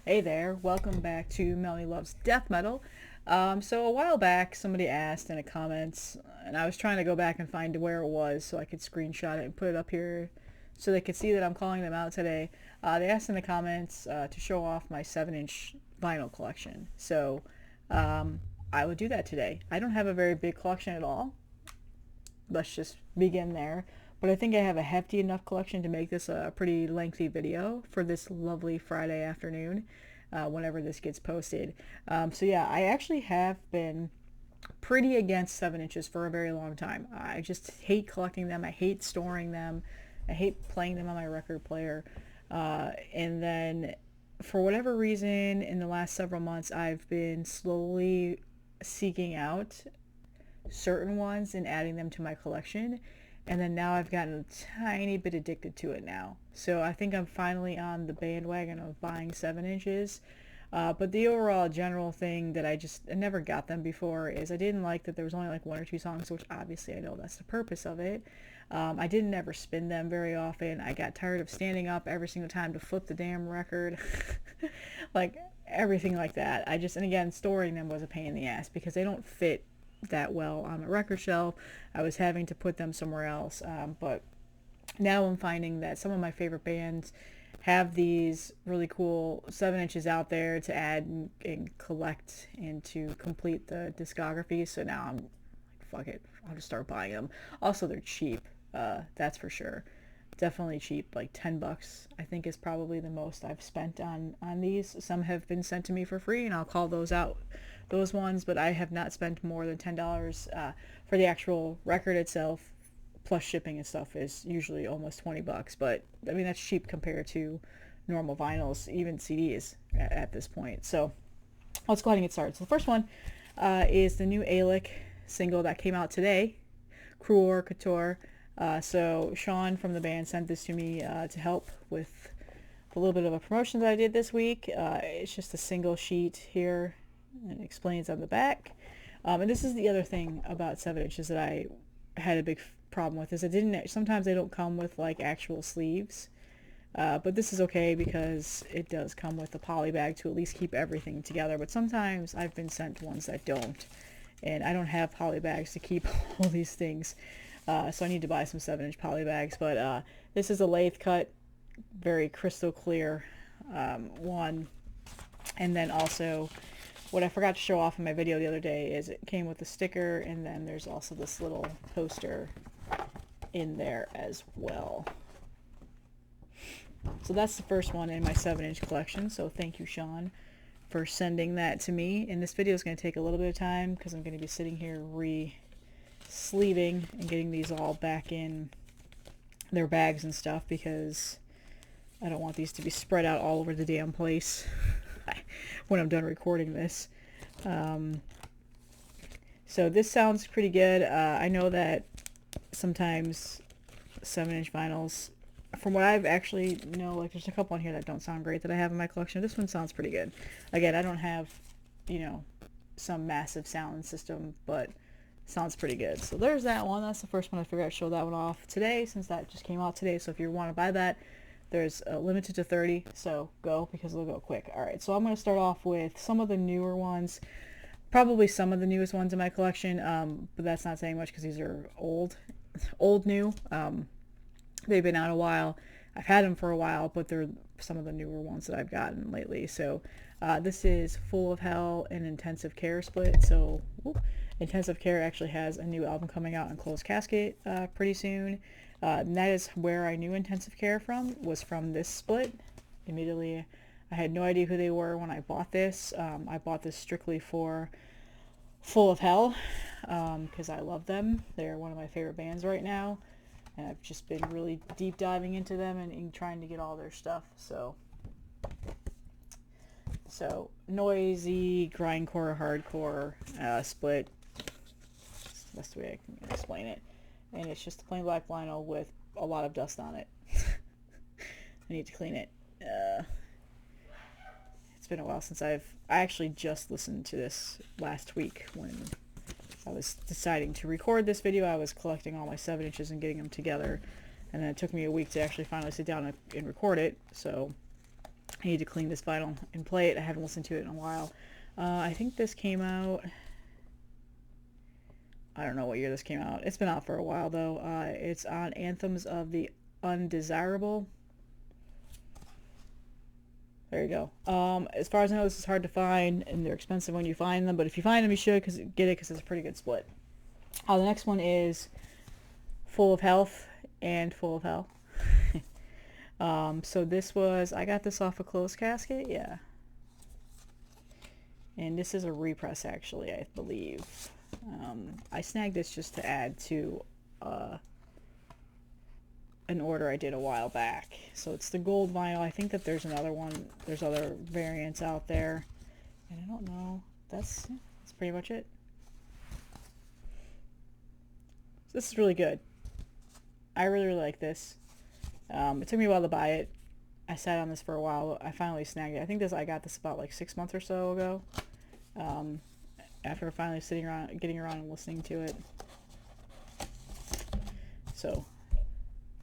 Hey there, welcome back to Melanie Loves Death Metal. So a while back, somebody asked in the comments, and I was trying to go back and find where it was so I could screenshot it and put it up here so they could see that I'm calling them out today. They asked in the comments to show off my 7-inch vinyl collection. So I would do that today. I don't have a very big collection at all. Let's just begin there. But I think I have a hefty enough collection to make this a pretty lengthy video for this lovely Friday afternoon whenever this gets posted. So yeah, I actually have been pretty against 7 inches for a very long time. I just hate collecting them. I hate storing them. I hate playing them on my record player. And then for whatever reason, in the last several months, I've been slowly seeking out certain ones and adding them to my collection. And then now I've gotten a tiny bit addicted to it now. So I think I'm finally on the bandwagon of buying 7 inches. But the overall general thing that I never got them before is I didn't like that there was only like one or two songs, which obviously I know that's the purpose of it. I didn't ever spin them very often. I got tired of standing up every single time to flip the damn record. Like everything like that. And again, storing them was a pain in the ass because they don't fit that well on the record shelf. I was having to put them somewhere else. But now I'm finding that some of my favorite bands have these really cool 7 inches out there to add and collect and to complete the discography. So now I'm like, fuck it, I'll just start buying them. Also, they're cheap. That's for sure. Definitely cheap, like $10 I think is probably the most I've spent on these. Some have been sent to me for free and I'll call those out, those ones, but I have not spent more than $10 for the actual record itself, plus shipping and stuff is usually almost $20. But I mean, that's cheap compared to normal vinyls, even CDs at this point. So let's go ahead and get started. So the first one is the new Alic single that came out today, Cruor Couture. So Sean from the band sent this to me to help with a little bit of a promotion that I did this week. It's just a single sheet here, and it explains on the back. And this is the other thing about 7 inches that I had a big problem with, is sometimes they don't come with like actual sleeves. But this is okay because it does come with a poly bag to at least keep everything together. But sometimes I've been sent ones that don't, and I don't have poly bags to keep all these things. So I need to buy some 7-inch poly bags. But this is a lathe cut, very crystal clear one. And then also, what I forgot to show off in my video the other day is it came with a sticker, and then there's also this little poster in there as well. So that's the first one in my 7-inch collection. So thank you, Sean, for sending that to me. And this video is going to take a little bit of time because I'm going to be sitting here re-sleeving and getting these all back in their bags and stuff, because I don't want these to be spread out all over the damn place when I'm done recording this. So this sounds pretty good. I know that sometimes 7-inch vinyls, from what I've actually like there's a couple on here that don't sound great that I have in my collection. This one sounds pretty good. Again, I don't have, some massive sound system, but sounds pretty good. So there's that one. That's the first one. I figured I'd show that one off today since that just came out today. So if you want to buy that, there's limited to 30, so go, because it'll go quick. Alright, so I'm going to start off with some of the newer ones, probably some of the newest ones in my collection, but that's not saying much because these are old new. They've been out a while. I've had them for a while, but they're some of the newer ones that I've gotten lately. So this is Full of Hell and Intensive Care split. So Intensive Care actually has a new album coming out on Closed Casket pretty soon. And that is where I knew Intensive Care was from this split. Immediately, I had no idea who they were when I bought this. I bought this strictly for Full of Hell because I love them. They're one of my favorite bands right now, and I've just been really deep diving into them and trying to get all their stuff. So noisy, grindcore, hardcore split. That's the best way I can explain it. And it's just a plain black vinyl with a lot of dust on it. I need to clean it. It's been a while since I actually just listened to this last week when I was deciding to record this video. I was collecting all my 7 inches and getting them together, and then it took me a week to actually finally sit down and record it. So I need to clean this vinyl and play it. I haven't listened to it in a while. I think this came out, I don't know what year this came out. It's been out for a while though. It's on Anthems of the Undesirable. There you go. As far as I know, this is hard to find, and they're expensive when you find them, but if you find them, you should get it because it's a pretty good split. The next one is Full of Health and Full of Hell. So this was, I got this off a Closed Casket, yeah. And this is a repress, actually, I believe. I snagged this just to add to an order I did a while back. So it's the gold vinyl. I think that there's another one. There's other variants out there. And I don't know. That's pretty much it. So this is really good. I really like this. It took me a while to buy it. I sat on this for a while. I finally snagged it. I think I got this about like 6 months or so ago. After finally getting around and listening to it. So,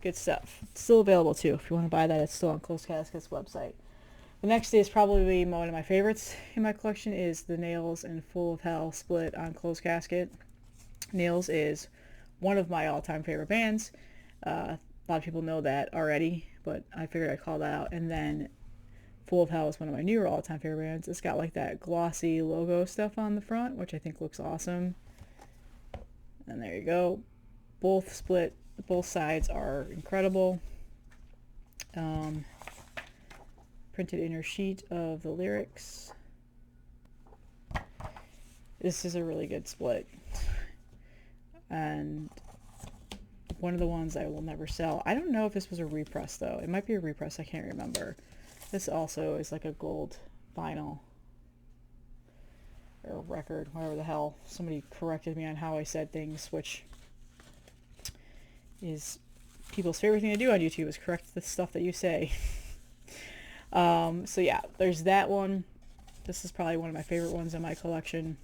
good stuff. It's still available too. If you want to buy that, it's still on Closed Casket's website. The next is probably one of my favorites in my collection is the Nails and Full of Hell split on Closed Casket. Nails is one of my all-time favorite bands. A lot of people know that already, but I figured I'd call that out. And then Full of Hell is one of my newer all-time favorite bands. It's got like that glossy logo stuff on the front, which I think looks awesome. And there you go. Both split. Both sides are incredible. Printed inner sheet of the lyrics. This is a really good split. And one of the ones I will never sell. I don't know if this was a repress though. It might be a repress. I can't remember. This also is like a gold vinyl or record, whatever the hell. Somebody corrected me on how I said things, which is people's favorite thing to do on YouTube, is correct the stuff that you say. So yeah, there's that one. This is probably one of my favorite ones in my collection.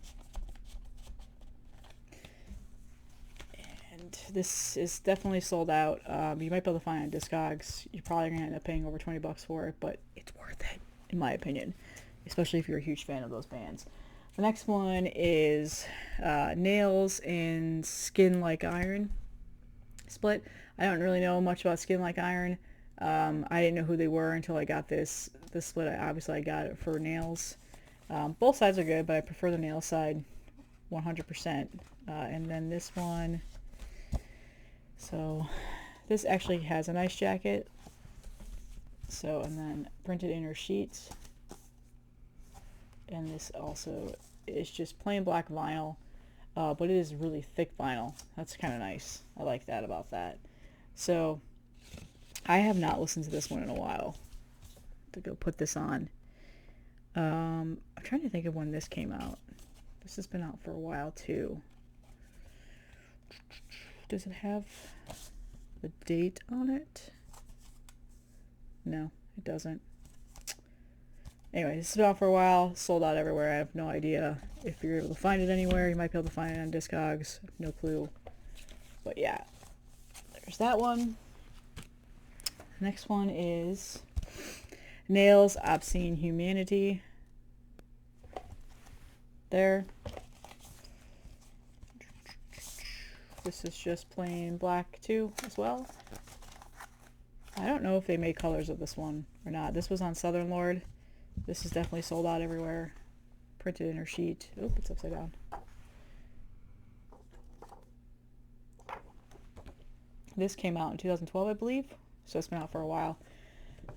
And this is definitely sold out. You might be able to find it on Discogs. You're probably going to end up paying over 20 bucks for it, but it's worth it, in my opinion. Especially if you're a huge fan of those bands. The next one is Nails and Skin Like Iron split. I don't really know much about Skin Like Iron. I didn't know who they were until I got this split. Obviously I got it for Nails. Both sides are good, but I prefer the Nails side 100%. And then this one, so this actually has a nice jacket. So, and then printed inner sheets. And this also is just plain black vinyl, but it is really thick vinyl. That's kind of nice. I like that about that. So I have not listened to this one in a while to go put this on. I'm trying to think of when this came out. This has been out for a while too. Does it have the date on it? No, it doesn't. Anyway, this has been out for a while, sold out everywhere. I have no idea if you're able to find it anywhere. You might be able to find it on Discogs. No clue. But yeah, there's that one. The next one is Nails, Obscene Humanity. There. This is just plain black too, as well. I don't know if they made colors of this one or not. This was on Southern Lord. This is definitely sold out everywhere. Printed inner sheet. Oop, it's upside down. This came out in 2012, I believe. So it's been out for a while.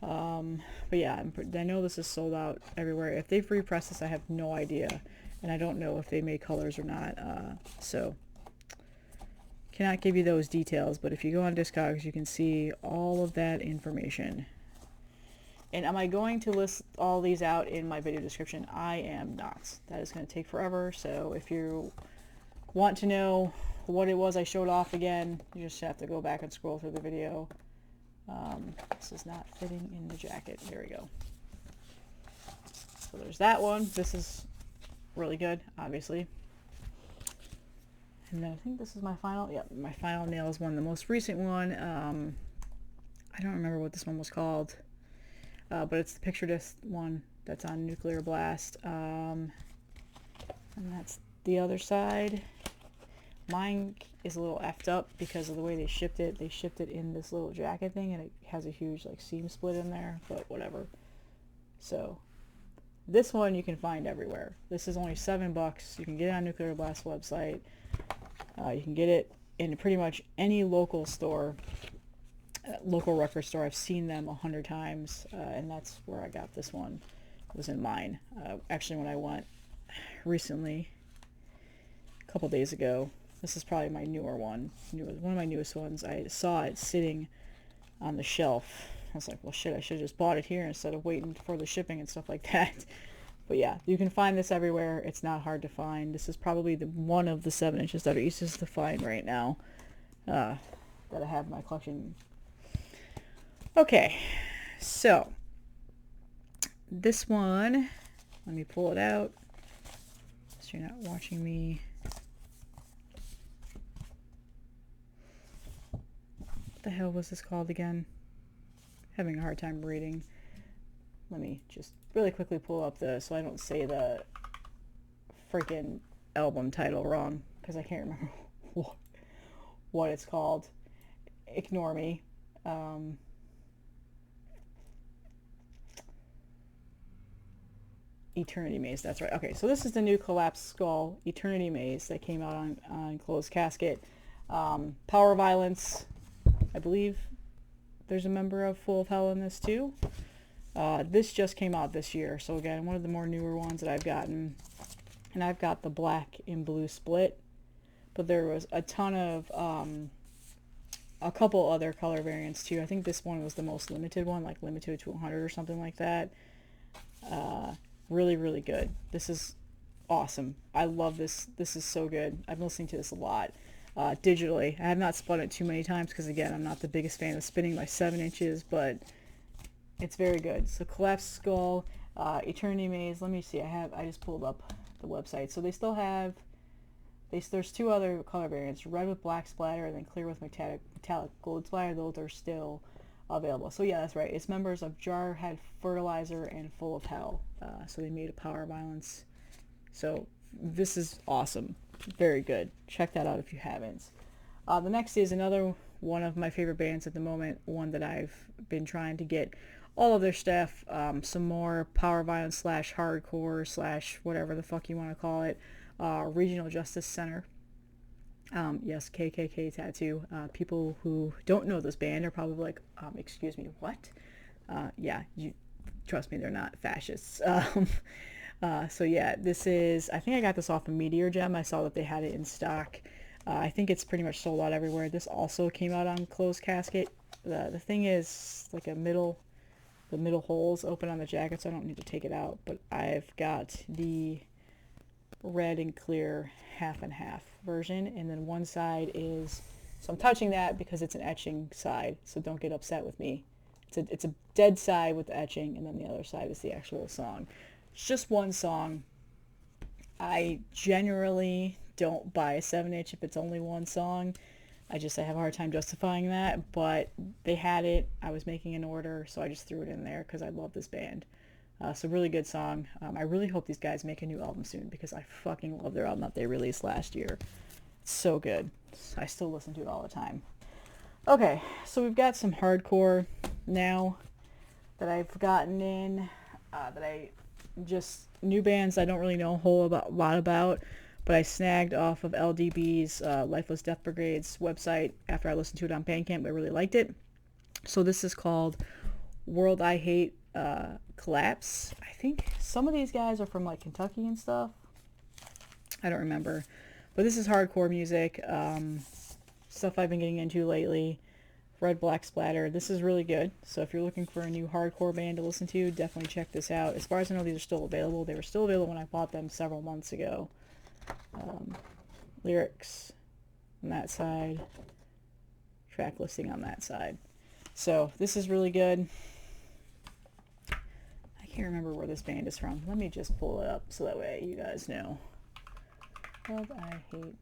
But yeah, I know this is sold out everywhere. If they've repressed this, I have no idea. And I don't know if they made colors or not. So cannot give you those details. But if you go on Discogs, you can see all of that information. And am I going to list all these out in my video description? I am not. That is going to take forever. So if you want to know what it was I showed off again, you just have to go back and scroll through the video. This is not fitting in the jacket. Here we go. So there's that one. This is really good, obviously. And then I think this is my final. Yeah, my final Nails one, the most recent one. I don't remember what this one was called. but it's the picture disc one that's on Nuclear Blast. And that's the other side. Mine is a little effed up because of the way they shipped it. They shipped it in this little jacket thing, and it has a huge like seam split in there, but whatever. So this one you can find everywhere. This is only $7. You can get it on Nuclear Blast website. You can get it in pretty much any local store, local record store. I've seen them 100 times, and that's where I got this one. It was in mine. Actually, when I went recently, a couple days ago, this is probably my newer one, one of my newest ones. I saw it sitting on the shelf. I was like, well, shit, I should have just bought it here instead of waiting for the shipping and stuff like that. But yeah, you can find this everywhere. It's not hard to find. This is probably one of the 7 inches that are easiest to find right now that I have in my collection. Okay, so this one, let me pull it out so you're not watching me. What the hell was this called again? Having a hard time reading. Let me just really quickly pull up so I don't say the freaking album title wrong, because I can't remember what it's called. Ignore me. Eternity Maze, that's right. Okay, so this is the new Collapsed Skull Eternity Maze that came out on Closed Casket. Power Violence, I believe there's a member of Full of Hell in this too. This just came out this year, so again, one of the more newer ones that I've gotten. And I've got the black and blue split, but there was a ton of a couple other color variants too. I think this one was the most limited one, like limited to 100 or something like that. Really, really good. This is awesome. I love this. This is so good. I've been listening to this a lot. Digitally. I have not spun it too many times because, again, I'm not the biggest fan of spinning my 7 inches, but it's very good. So Collapsed Skull, Eternity Maze. Let me see. I just pulled up the website. So they still have, there's 2 other color variants, red with black splatter and then clear with metallic gold splatter. Those are still available. So yeah, that's right. It's members of Jarhead, Fertilizer, and Full of Hell. So they made a Power Violence. So this is awesome. Very good. Check that out if you haven't. The next is another one of my favorite bands at the moment, one that I've been trying to get all of their stuff, some more Power Violence / hardcore / whatever the fuck you want to call it, Regional Justice Center. Yes, KKK tattoo. People who don't know this band are probably like, excuse me, what? Yeah, you trust me, they're not fascists. So yeah, this is, I think I got this off of Meteor Gem. I saw that they had it in stock. I think it's pretty much sold out everywhere. This also came out on Closed Casket. The thing is like the middle holes open on the jacket, so I don't need to take it out. But I've got the red and clear half and half version, and then one side is, so I'm touching that because it's an etching side, so don't get upset with me. It's a dead side with the etching, and then the other side is the actual song. It's just one song. I generally don't buy a 7-inch if it's only one song. I have a hard time justifying that, but they had it. I was making an order, so I just threw it in there because I love this band. So really good song. I really hope these guys make a new album soon because I fucking love their album that they released last year. It's so good. I still listen to it all the time. Okay, so we've got some hardcore now that I've gotten in, new bands I don't really know a lot about, but I snagged off of LDB's Lifeless Death Brigade's website after I listened to it on Bandcamp. I really liked it. So this is called World I Hate Collapse. I think some of these guys are from like Kentucky and stuff. I don't remember. But this is hardcore music. Stuff I've been getting into lately. Red, black splatter. This is really good. So if you're looking for a new hardcore band to listen to, definitely check this out. As far as I know, these are still available. They were still available when I bought them several months ago. Lyrics on that side. Track listing on that side. So this is really good. I can't remember where this band is from. Let me just pull it up so that way you guys know. Love I Hate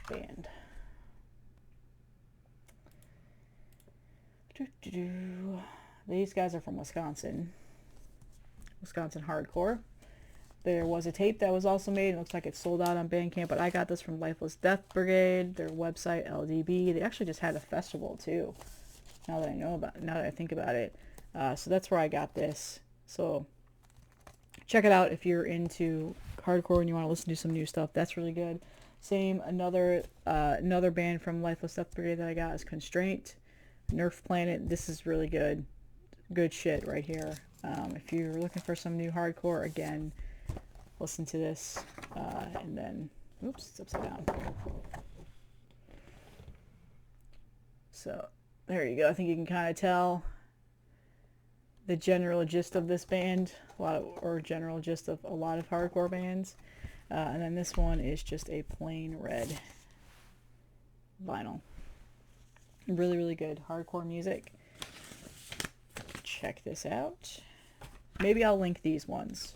Band. These guys are from Wisconsin. Wisconsin hardcore. There was a tape that was also made. It looks like it's sold out on Bandcamp, but I got this from Lifeless Death Brigade, their website, LDB. They actually just had a festival too, now that I think about it. So that's where I got this. So check it out if you're into hardcore and you want to listen to some new stuff. That's really good. Same, another band from Lifeless Death Brigade that I got is Constraint, Nerf Planet. This is really good. Good shit right here. If you're looking for some new hardcore, again, listen to this, and then, oops, it's upside down. So, there you go. I think you can kind of tell the general gist of this band, general gist of a lot of hardcore bands. And then this one is just a plain red vinyl. Really, really good hardcore music. Check this out. Maybe I'll link these ones,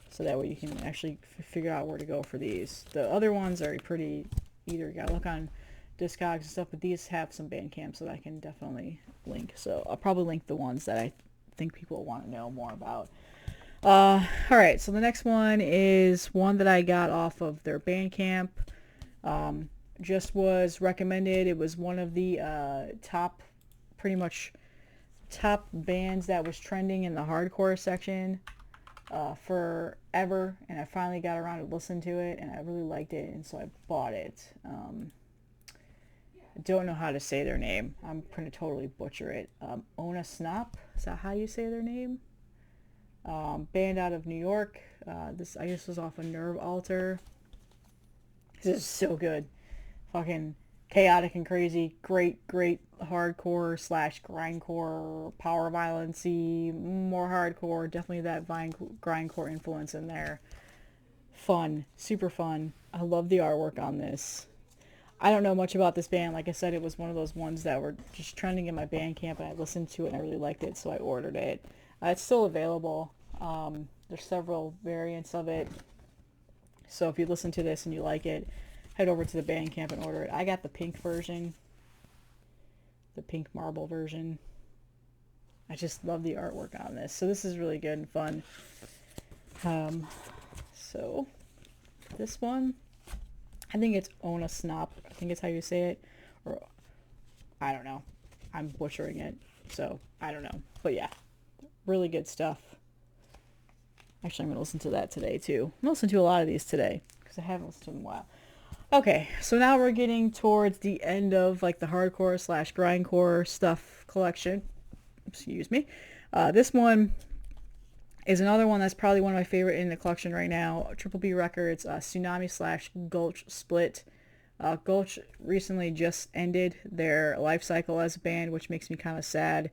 so that way you can actually figure out where to go for these. The other ones are pretty, either you gotta look on Discogs and stuff, but these have some Bandcamp, so that I can definitely link. So I'll probably link the ones that I think people want to know more about. Alright, so the next one is one that I got off of their Bandcamp. Just was recommended. It was one of the pretty much top bands that was trending in the hardcore section forever, and I finally got around to listen to it, and I really liked it, and so I bought it. I don't know how to say their name. I'm going to totally butcher it. Ona Snop, is that how you say their name? Band out of New York. This, I guess, was off of Nerve Alter. This is so good. Fucking chaotic and crazy. Great hardcore / grindcore, power violence-y, more hardcore. Definitely that grindcore influence in there. Fun. Super fun. I love the artwork on this. I don't know much about this band. Like I said, it was one of those ones that were just trending in my Bandcamp, and I listened to it and I really liked it, so I ordered it. It's still available. There's several variants of it. So if you listen to this and you like it, head over to the Bandcamp and order it. I got the pink version. The pink marble version. I just love the artwork on this. So this is really good and fun. So this one, I think it's Ona Snop. I think it's how you say it. Or I don't know. I'm butchering it. So I don't know. But yeah. Really good stuff. Actually, I'm going to listen to that today too. I'm going to listen to a lot of these today because I haven't listened to them in a while. Okay, so now we're getting towards the end of like the hardcore / grindcore stuff collection. Excuse me. This one is another one that's probably one of my favorite in the collection right now. Triple B Records, Tsunami / Gulch Split. Gulch recently just ended their life cycle as a band, which makes me kind of sad.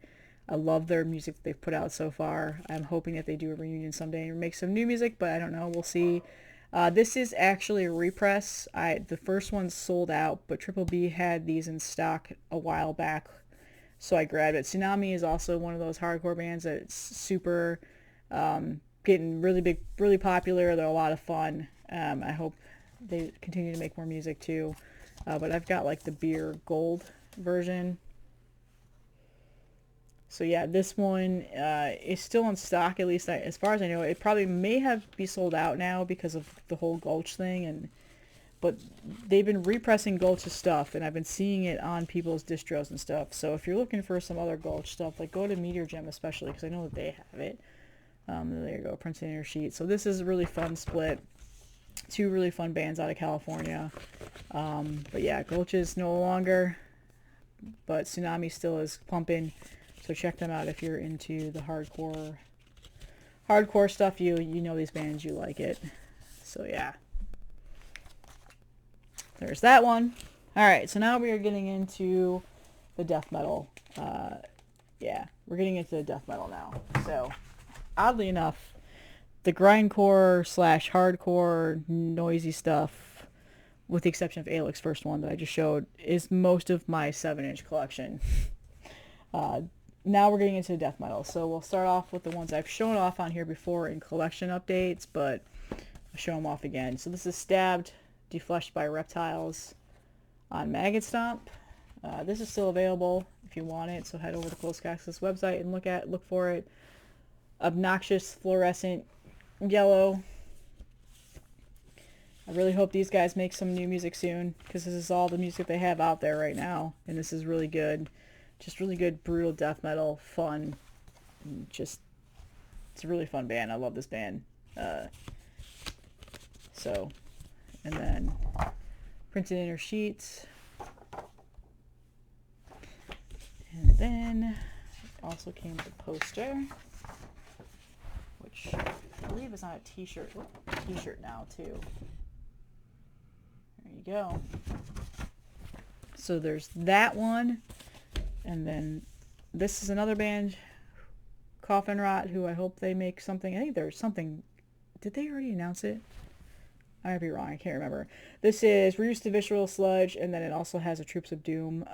I love their music that they've put out so far. I'm hoping that they do a reunion someday and make some new music, but I don't know. We'll see. This is actually a repress. The first one sold out, but Triple B had these in stock a while back, so I grabbed it. Tsunami is also one of those hardcore bands that's super getting really big, really popular. They're a lot of fun. I hope they continue to make more music too. But I've got like the beer gold version. So yeah, this one is still in stock, at least as far as I know. It probably may be sold out now because of the whole Gulch thing, but they've been repressing Gulch's stuff, and I've been seeing it on people's distros and stuff. So if you're looking for some other Gulch stuff, like go to Meteor Gem especially, because I know that they have it. There you go, printed in your sheet. So this is a really fun split. Two really fun bands out of California. But yeah, Gulch is no longer, but Tsunami still is pumping. So check them out if you're into the hardcore stuff. You know these bands, you like it. So yeah. There's that one. Alright, so now we are getting into the death metal. Yeah, we're getting into the death metal now. So, oddly enough, the grindcore / hardcore noisy stuff, with the exception of Alik's first one that I just showed, is most of my 7-inch collection. Now we're getting into death metal. So we'll start off with the ones I've shown off on here before in collection updates, but I'll show them off again. So this is Stabbed, Defleshed by Reptiles on Maggot Stomp. This is still available if you want it, so head over to Closed Access website and look for it. obnoxious fluorescent yellow. I really hope these guys make some new music soon, because this is all the music they have out there right now, and this is really good. Just really good, brutal death metal, fun. Just, it's a really fun band. I love this band. So, and then printed inner sheets. And then it also came with a poster, which I believe is on a t-shirt. T-shirt now too. There you go. So there's that one, and then this is another band, Coffin Rot, who I hope they make something. I think there's something. Did they already announce it? I might be wrong. I can't remember. This is Reduced to Visceral Sludge, and then it also has a Troops of Doom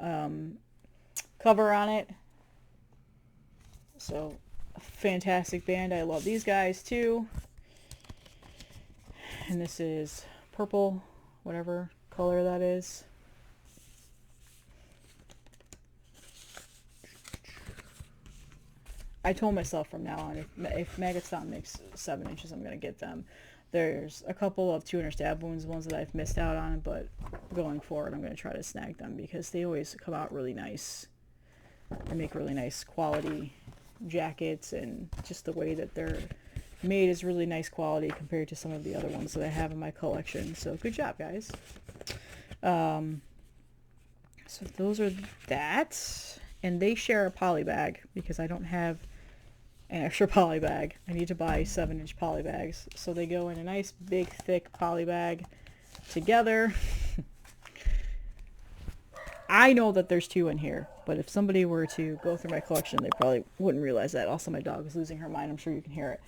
cover on it. So, a fantastic band. I love these guys too. And this is purple, whatever color that is. I told myself from now on, if Magathon makes 7 inches, I'm going to get them. There's a couple of 200 stab wounds, ones that I've missed out on, but going forward, I'm going to try to snag them because they always come out really nice. They make really nice quality jackets, and just the way that they're made is really nice quality compared to some of the other ones that I have in my collection. So good job, guys. So those are that, and they share a poly bag because I don't have an extra poly bag. I need to buy 7-inch poly bags. So they go in a nice big thick poly bag together. I know that there's 2 in here, but if somebody were to go through my collection, they probably wouldn't realize that. Also, my dog is losing her mind. I'm sure you can hear it.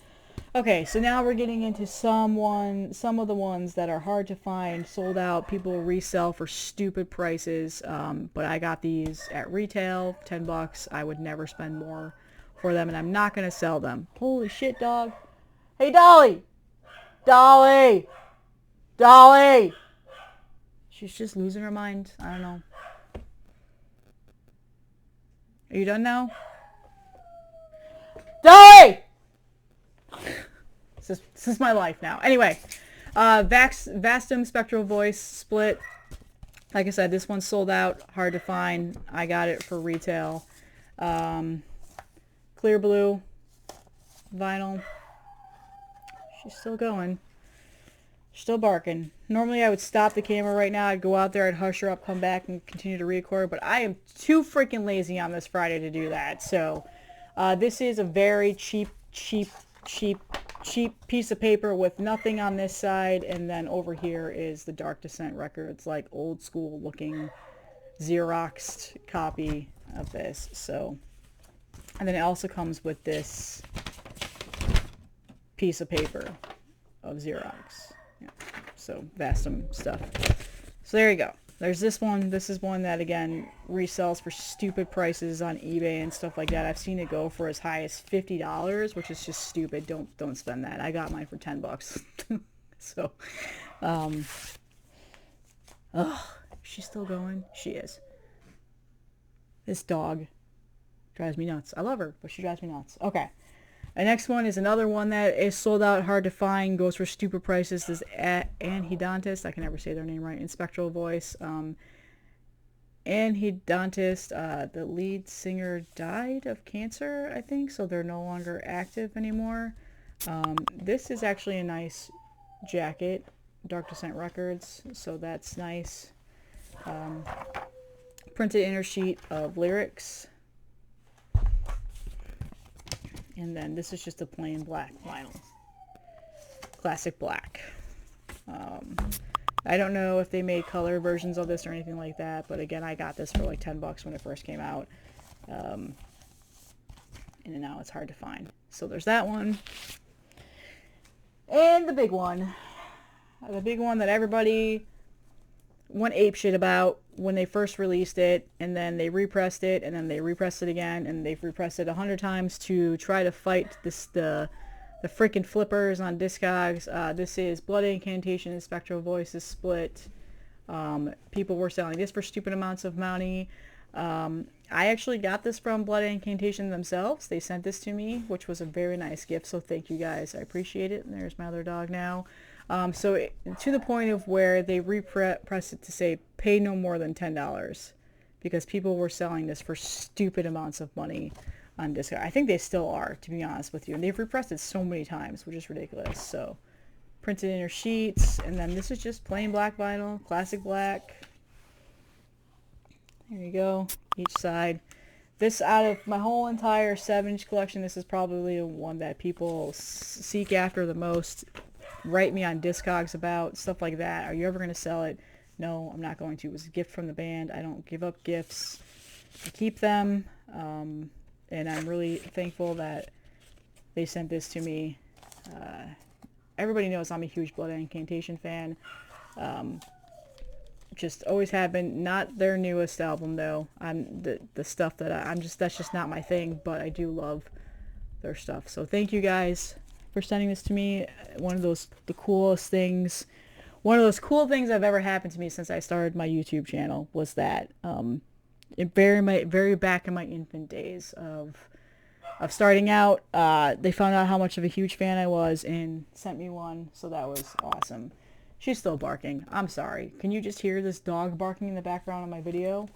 Okay, so now we're getting into some of the ones that are hard to find, sold out, people resell for stupid prices, but I got these at retail, $10. I would never spend more for them, and I'm not going to sell them. Holy shit, dog. Hey, Dolly! Dolly! Dolly! She's just losing her mind. I don't know. Are you done now? Dolly! This is my life now. Anyway, Vastum Spectral Voice split. Like I said, this one's sold out. Hard to find. I got it for retail. Clear blue vinyl. She's still going. Still barking. Normally I would stop the camera right now. I'd go out there, I'd hush her up, come back, and continue to record. But I am too freaking lazy on this Friday to do that. So this is a very cheap piece of paper with nothing on this side. And then over here is the Dark Descent Records, like old school looking Xeroxed copy of this. So, and then it also comes with this piece of paper of Xerox. Yeah. So Vastum stuff. So there you go. There's this one. This is one that, again, resells for stupid prices on eBay and stuff like that. I've seen it go for as high as $50, which is just stupid. Don't spend that. I got mine for $10. So, she's still going. She is. This dog drives me nuts. I love her, but she drives me nuts. Okay. The next one is another one that is sold out, hard to find, goes for stupid prices. This is Anhedontist. I can never say their name right. In Spectral Voice. Anhedontist, the lead singer died of cancer, I think, so they're no longer active anymore. This is actually a nice jacket. Dark Descent Records, so that's nice. Printed inner sheet of lyrics. And then this is just a plain black vinyl. Classic black. I don't know if they made color versions of this or anything like that, but again, I got this for like $10 when it first came out. And now it's hard to find. So there's that one. And the big one. The big one that everybody went apeshit about when they first released it, and then they repressed it, and then they repressed it again, and they've repressed it 100 times to try to fight the freaking flippers on Discogs. This is Blood Incantation and Spectral Voices split. People were selling this for stupid amounts of money. I actually got this from Blood Incantation themselves. They sent this to me, which was a very nice gift, so thank you guys. I appreciate it. And there's my other dog now. To the point of where they repressed it to say pay no more than $10, because people were selling this for stupid amounts of money on Discog. I think they still are, to be honest with you. And they've repressed it so many times, which is ridiculous. So printed inner sheets, and then this is just plain black vinyl, classic black. There you go, each side. This, out of my whole entire 7-inch collection, this is probably the one that people seek after the most. Write me on Discogs about, stuff like that. Are you ever going to sell it? No, I'm not going to. It was a gift from the band. I don't give up gifts. I keep them, and I'm really thankful that they sent this to me. Everybody knows I'm a huge Blood Incantation fan. Just always have been. Not their newest album though. I'm the stuff that that's just not my thing, but I do love their stuff. So thank you guys for sending this to me. One of those cool things I've ever happened to me since I started my YouTube channel was that. Very back in my infant days of starting out, they found out how much of a huge fan I was and sent me one, so that was awesome. She's still barking. I'm sorry. Can you just hear this dog barking in the background of my video?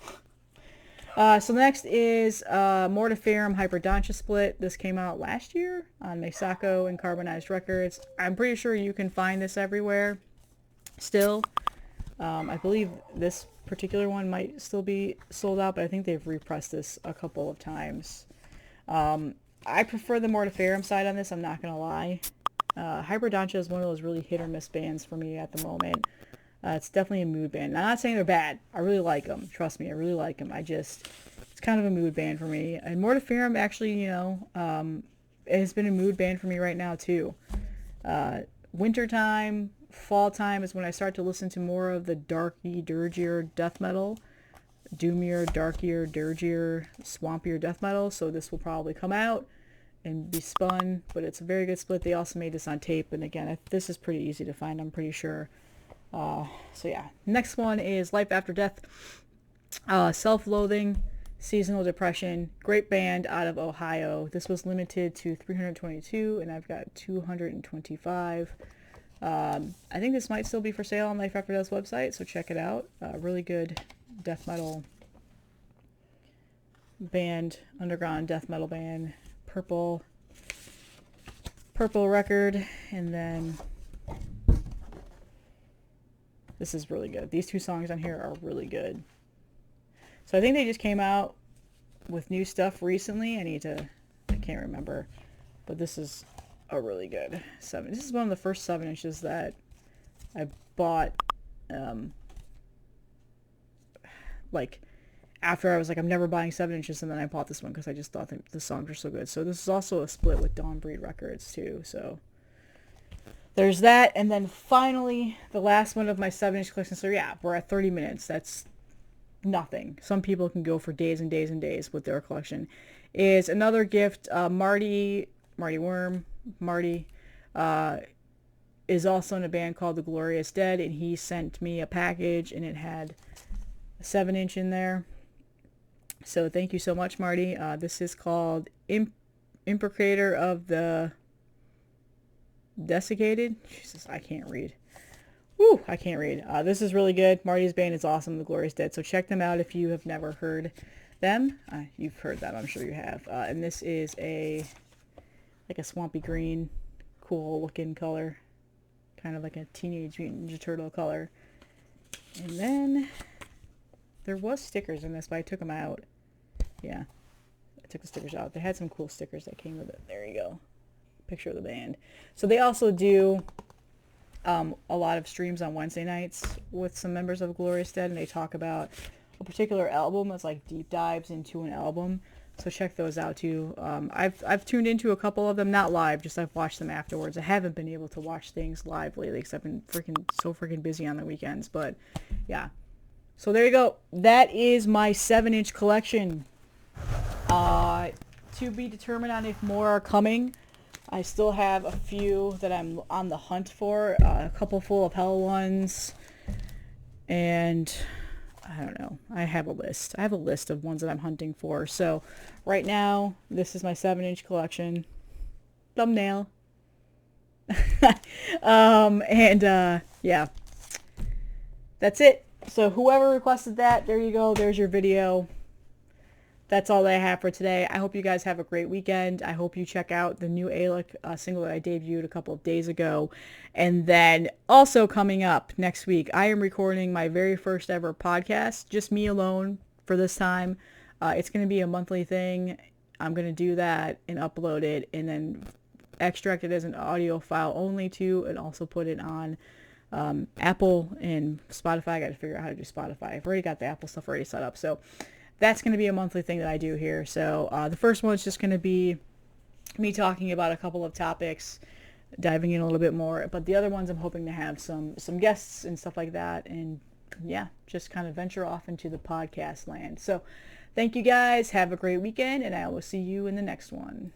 So next is Mortiferum Hyperdontia Split. This came out last year on Mesako and Carbonized Records. I'm pretty sure you can find this everywhere still. I believe this particular one might still be sold out, but I think they've repressed this a couple of times. I prefer the Mortiferum side on this, I'm not going to lie. Hyperdontia is one of those really hit or miss bands for me at the moment. It's definitely a mood band. I'm not saying they're bad. I really like them. Trust me, I really like them. It's kind of a mood band for me. And Mortiferum actually, it has been a mood band for me right now too. Wintertime, fall time is when I start to listen to more of the darky, dirgier death metal. Doomier, darkier, dirgier, swampier death metal. So this will probably come out and be spun, but it's a very good split. They also made this on tape, and again, this is pretty easy to find, I'm pretty sure. So yeah, next one is Life After Death. Self-Loathing, Seasonal Depression, great band out of Ohio. This was limited to 322, and I've got 225. I think this might still be for sale on Life After Death's website, so check it out. Really good death metal band, underground death metal band. Purple record, and then this is really good. These two songs on here are really good. So I think they just came out with new stuff recently. I can't remember, but this is a really good 7. This is one of the first 7 inches that I bought, like after I was like, I'm never buying 7 inches, and then I bought this one because I just thought the songs were so good. So this is also a split with Dawnbreed Records too. So there's that, and then finally the last one of my 7-inch collection. So yeah, we're at 30 minutes. That's nothing. Some people can go for days and days and days with their collection. Is another gift. Marty is also in a band called The Glorious Dead, and he sent me a package, and it had a 7-inch in there. So thank you so much, Marty. This is called Imprecator of the Desiccated. Jesus, I can't read. Woo, I can't read. This is really good. Marty's band is awesome, The Glorious Dead. So check them out if you have never heard them. You've heard them, I'm sure you have. And this is like a swampy green, cool looking color. Kind of like a Teenage Mutant Ninja Turtle color. And then there was stickers in this, but I took them out. Yeah, I took the stickers out. They had some cool stickers that came with it. There you go. Picture of the band. So they also do a lot of streams on Wednesday nights with some members of Glorious Dead, and they talk about a particular album. It's like deep dives into an album. So check those out too. I've tuned into a couple of them, not live, just I've watched them afterwards. I haven't been able to watch things live lately because I've been so freaking busy on the weekends. But yeah. So there you go. That is my 7-inch collection. To be determined on if more are coming. I still have a few that I'm on the hunt for. A couple full of hell ones. And I don't know. I have a list. I have a list of ones that I'm hunting for. So right now, this is my 7-inch collection. Thumbnail. Yeah, that's it. So whoever requested that, there you go. There's your video. That's all that I have for today. I hope you guys have a great weekend. I hope you check out the new Alec single that I debuted a couple of days ago. And then also coming up next week, I am recording my very first ever podcast, just me alone for this time. It's going to be a monthly thing. I'm going to do that and upload it and then extract it as an audio file only too, and also put it on Apple and Spotify. I got to figure out how to do Spotify. I've already got the Apple stuff already set up. So that's going to be a monthly thing that I do here. So the first one is just going to be me talking about a couple of topics, diving in a little bit more. But the other ones I'm hoping to have some guests and stuff like that. And yeah, just kind of venture off into the podcast land. So thank you guys. Have a great weekend, and I will see you in the next one.